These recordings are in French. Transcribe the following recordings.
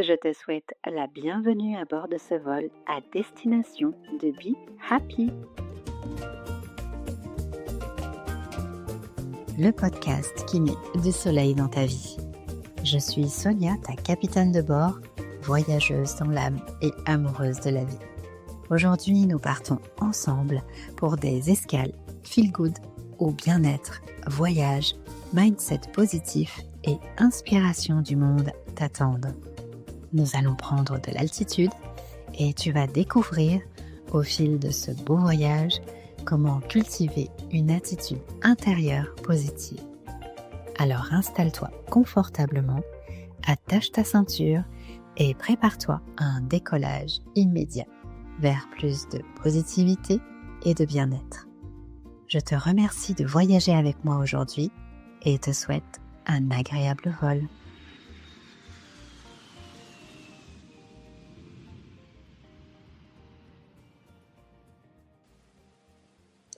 Je te souhaite la bienvenue à bord de ce vol à destination de Be Happy. Le podcast qui met du soleil dans ta vie. Je suis Sonia, ta capitaine de bord, voyageuse dans l'âme et amoureuse de la vie. Aujourd'hui, nous partons ensemble pour des escales feel good au bien-être, voyage, mindset positif et inspiration du monde t'attendent. Nous allons prendre de l'altitude et tu vas découvrir au fil de ce beau voyage comment cultiver une attitude intérieure positive. Alors installe-toi confortablement, attache ta ceinture et prépare-toi à un décollage immédiat vers plus de positivité et de bien-être. Je te remercie de voyager avec moi aujourd'hui et te souhaite un agréable vol.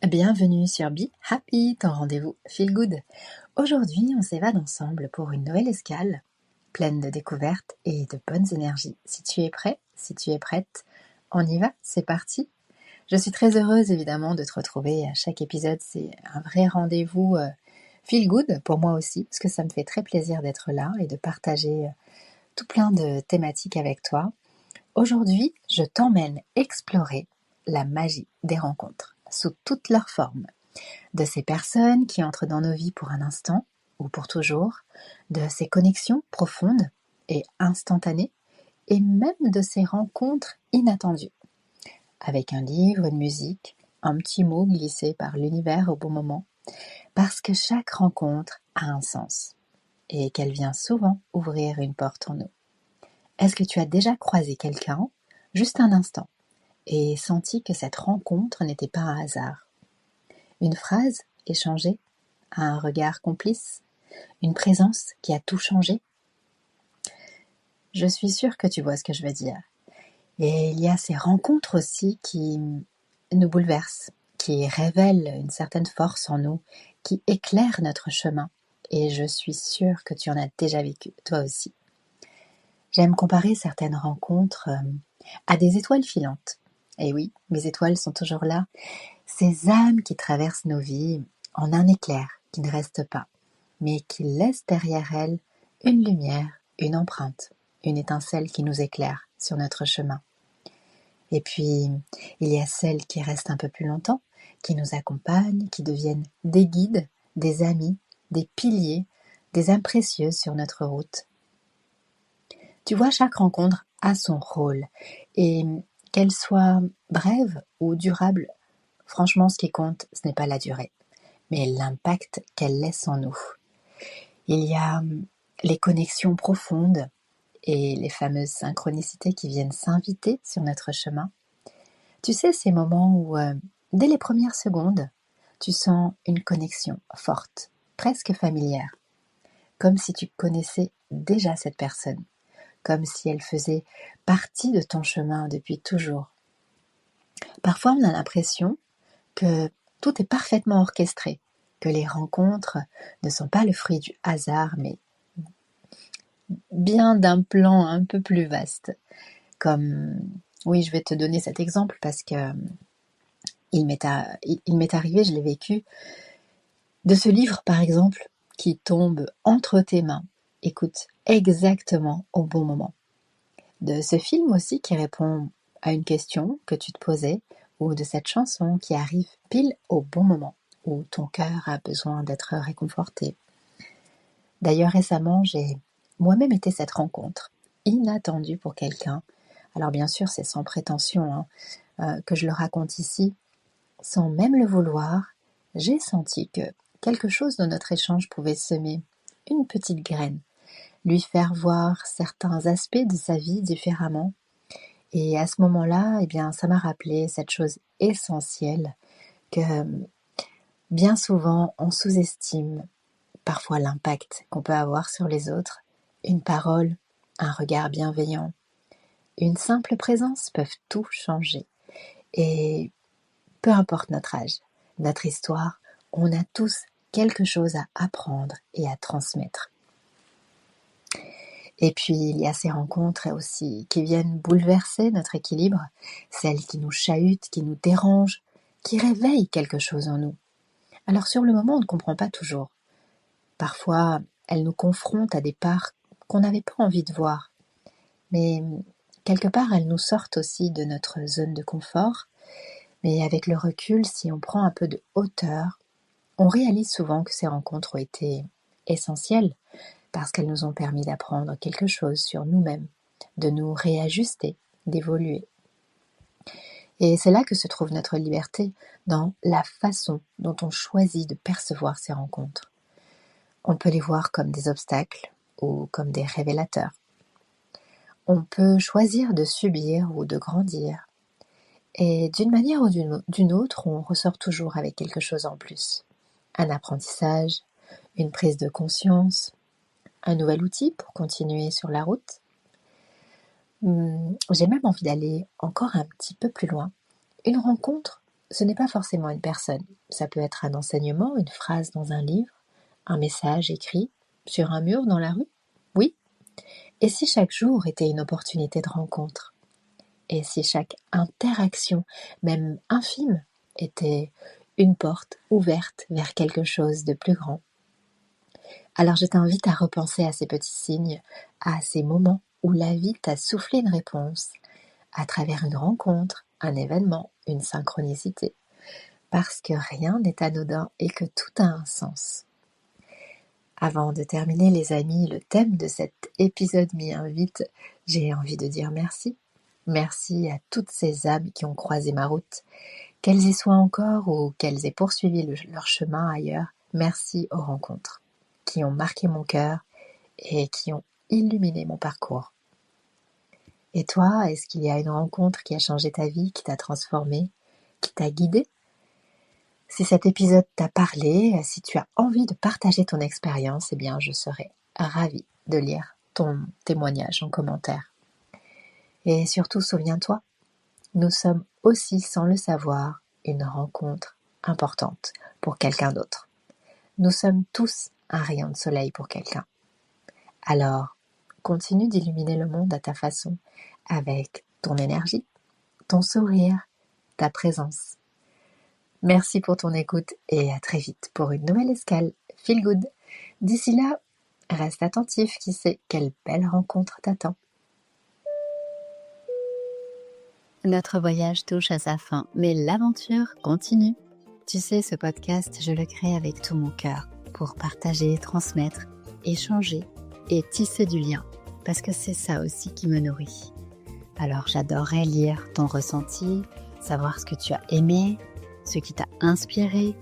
Bienvenue sur Be Happy, ton rendez-vous Feel Good. Aujourd'hui, on s'évade ensemble pour une nouvelle escale, pleine de découvertes et de bonnes énergies. Si tu es prêt, si tu es prête, on y va, c'est parti. Je suis très heureuse évidemment de te retrouver à chaque épisode. C'est un vrai rendez-vous Feel Good pour moi aussi, parce que ça me fait très plaisir d'être là et de partager tout plein de thématiques avec toi. Aujourd'hui, je t'emmène explorer la magie des rencontres, sous toutes leurs formes, de ces personnes qui entrent dans nos vies pour un instant ou pour toujours, de ces connexions profondes et instantanées, et même de ces rencontres inattendues, avec un livre, une musique, un petit mot glissé par l'univers au bon moment, parce que chaque rencontre a un sens, et qu'elle vient souvent ouvrir une porte en nous. Est-ce que tu as déjà croisé quelqu'un, juste un instant, et senti que cette rencontre n'était pas un hasard? Une phrase échangée, un regard complice, une présence qui a tout changé? Je suis sûre que tu vois ce que je veux dire. Et il y a ces rencontres aussi qui nous bouleversent, qui révèlent une certaine force en nous, qui éclairent notre chemin. Et je suis sûre que tu en as déjà vécu, toi aussi. J'aime comparer certaines rencontres à des étoiles filantes. Et oui, mes étoiles sont toujours là. Ces âmes qui traversent nos vies en un éclair qui ne reste pas, mais qui laissent derrière elles une lumière, une empreinte, une étincelle qui nous éclaire sur notre chemin. Et puis, il y a celles qui restent un peu plus longtemps, qui nous accompagnent, qui deviennent des guides, des amis, des piliers, des âmes précieuses sur notre route. Tu vois, chaque rencontre a son rôle, et qu'elle soit brève ou durable, franchement, ce qui compte, ce n'est pas la durée, mais l'impact qu'elle laisse en nous. Il y a les connexions profondes et les fameuses synchronicités qui viennent s'inviter sur notre chemin. Tu sais, ces moments où, dès les premières secondes, tu sens une connexion forte, presque familière, comme si tu connaissais déjà cette personne, comme si elle faisait partie de ton chemin depuis toujours. Parfois, on a l'impression que tout est parfaitement orchestré, que les rencontres ne sont pas le fruit du hasard, mais bien d'un plan un peu plus vaste. Comme, oui, je vais te donner cet exemple parce que il m'est arrivé, je l'ai vécu, de ce livre par exemple qui tombe entre tes mains, écoute, exactement au bon moment. De ce film aussi qui répond à une question que tu te posais, ou de cette chanson qui arrive pile au bon moment, où ton cœur a besoin d'être réconforté. D'ailleurs récemment, j'ai moi-même été cette rencontre, inattendue pour quelqu'un. Alors bien sûr, c'est sans prétention que je le raconte ici, sans même le vouloir, j'ai senti que quelque chose dans notre échange pouvait semer une petite graine, lui faire voir certains aspects de sa vie différemment. Et à ce moment-là, eh bien, ça m'a rappelé cette chose essentielle que bien souvent on sous-estime parfois l'impact qu'on peut avoir sur les autres. Une parole, un regard bienveillant, une simple présence peuvent tout changer. Et peu importe notre âge, notre histoire, on a tous quelque chose à apprendre et à transmettre. Et puis il y a ces rencontres aussi qui viennent bouleverser notre équilibre, celles qui nous chahutent, qui nous dérangent, qui réveillent quelque chose en nous. Alors sur le moment, on ne comprend pas toujours. Parfois, elles nous confrontent à des parts qu'on n'avait pas envie de voir. Mais quelque part, elles nous sortent aussi de notre zone de confort. Mais avec le recul, si on prend un peu de hauteur, on réalise souvent que ces rencontres ont été essentielles parce qu'elles nous ont permis d'apprendre quelque chose sur nous-mêmes, de nous réajuster, d'évoluer. Et c'est là que se trouve notre liberté, dans la façon dont on choisit de percevoir ces rencontres. On peut les voir comme des obstacles ou comme des révélateurs. On peut choisir de subir ou de grandir. Et d'une manière ou d'une autre, on ressort toujours avec quelque chose en plus. Un apprentissage, une prise de conscience, un nouvel outil pour continuer sur la route. J'ai même envie d'aller encore un petit peu plus loin. Une rencontre, ce n'est pas forcément une personne. Ça peut être un enseignement, une phrase dans un livre, un message écrit sur un mur dans la rue. Oui. Et si chaque jour était une opportunité de rencontre? Et si chaque interaction, même infime, était une porte ouverte vers quelque chose de plus grand? Alors je t'invite à repenser à ces petits signes, à ces moments où la vie t'a soufflé une réponse, à travers une rencontre, un événement, une synchronicité, parce que rien n'est anodin et que tout a un sens. Avant de terminer les amis, le thème de cet épisode m'y invite, j'ai envie de dire merci. Merci à toutes ces âmes qui ont croisé ma route, qu'elles y soient encore ou qu'elles aient poursuivi leur chemin ailleurs. Merci aux rencontres qui ont marqué mon cœur et qui ont illuminé mon parcours. Et toi, est-ce qu'il y a une rencontre qui a changé ta vie, qui t'a transformé, qui t'a guidé? Si cet épisode t'a parlé, si tu as envie de partager ton expérience, eh bien je serai ravie de lire ton témoignage en commentaire. Et surtout, souviens-toi, nous sommes aussi, sans le savoir, une rencontre importante pour quelqu'un d'autre. Nous sommes tous un rayon de soleil pour quelqu'un. Alors, continue d'illuminer le monde à ta façon, avec ton énergie, ton sourire, ta présence. Merci pour ton écoute et à très vite pour une nouvelle escale Feel Good. D'ici là, reste attentif, qui sait quelle belle rencontre t'attend. Notre voyage touche à sa fin, mais l'aventure continue. Tu sais, ce podcast, je le crée avec tout mon cœur pour partager, transmettre, échanger et tisser du lien, parce que c'est ça aussi qui me nourrit. Alors j'adorerais lire ton ressenti, savoir ce que tu as aimé, ce qui t'a inspiré.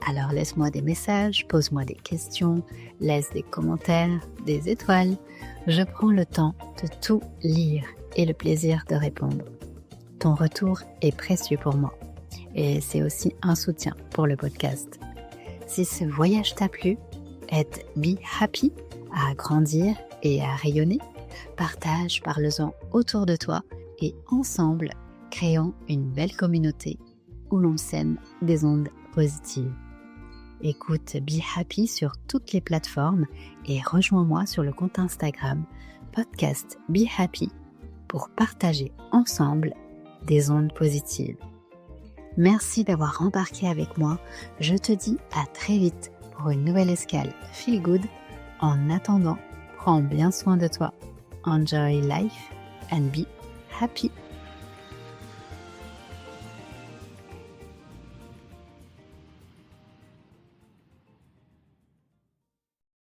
Alors laisse-moi des messages, pose-moi des questions, laisse des commentaires, des étoiles. Je prends le temps de tout lire et le plaisir de répondre. Ton retour est précieux pour moi et c'est aussi un soutien pour le podcast. Si ce voyage t'a plu, aide Be Happy à grandir et à rayonner. Partage, parle-en autour de toi et ensemble, créons une belle communauté où l'on sème des ondes positives. Écoute Be Happy sur toutes les plateformes et rejoins-moi sur le compte Instagram podcast Be Happy pour partager ensemble des ondes positives. Merci d'avoir embarqué avec moi. Je te dis à très vite pour une nouvelle escale Feel Good. En attendant, prends bien soin de toi. Enjoy life and be happy.